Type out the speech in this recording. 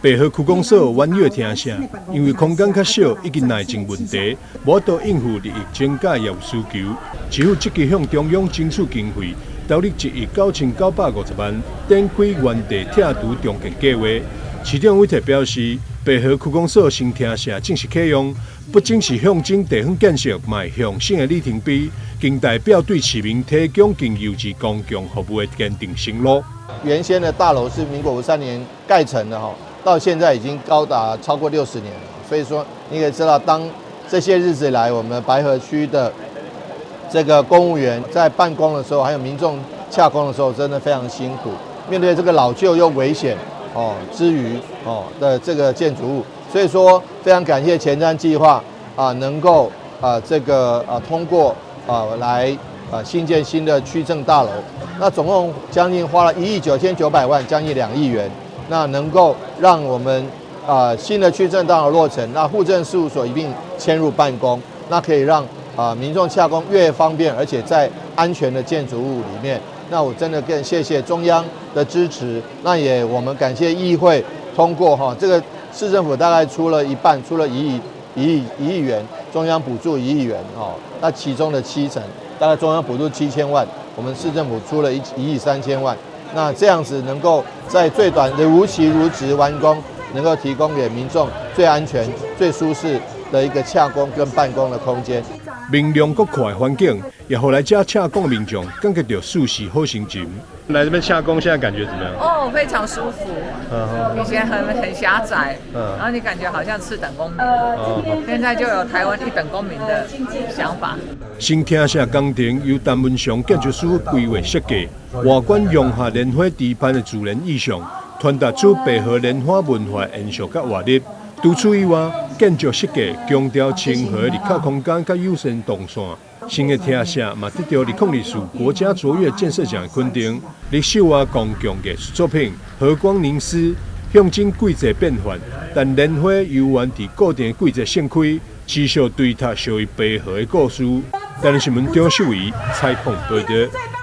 白河区公所婉约听声，因为空间较小，以及内政问题，无法度应付利益增加业务需求，只有积极向中央争取经费，投入1亿9950万，展开原地拆除重建计划。市长委特表示，白河区公所新厅舍正式启用，不仅是向进地方建设，迈向新的里程碑，更代表对市民提供更优质公共服务的坚定承诺。原先的大楼是民国53年盖成的哈，到现在已经高达超过60年了。所以说，你可以知道，当这些日子来，我们白河区的这个公务员在办公的时候，还有民众洽公的时候，真的非常辛苦。面对这个老旧又危险之余的这个建筑物，所以说非常感谢前瞻计划能够通过来新建新的区政大楼。那总共将近花了1亿9900万，将近2亿元。那能够让我们新的区政大楼落成，那户政事务所一并迁入办公，那可以让民众洽公越方便，而且在安全的建筑物里面。那我真的更谢谢中央的支持，那也我们感谢议会通过这个市政府大概出了一半，出了1亿元，中央补助1亿元那其中的70%，大概中央补助7000万，我们市政府出了1亿3000万。那这样子能够在最短的如期如职完工，能够提供给民众最安全、最舒适的一个洽公跟办公的空间。明亮国快的环境，也让来这洽公的民众感觉到舒适好心情。来这边洽公，现在感觉怎么样？哦，非常舒服。以前很狭窄，然后你感觉好像次等公民，现在就有台湾1等公民的想法。新厅舍工程由陈文祥建筑师规划设计，外观融合莲花池畔的自然意象，传达出白河莲花文化延续甲活力。除此以外，建筑设计强调清河入口空间甲优先动线。新的厅舍嘛得到2024国家卓越建设奖的肯定。历史外公共艺术作品和光凝视，象征季节变换，但莲花悠然伫固定的季节盛开，持续对塔属于白河的故事。台湾新闻张秀仪采访报道。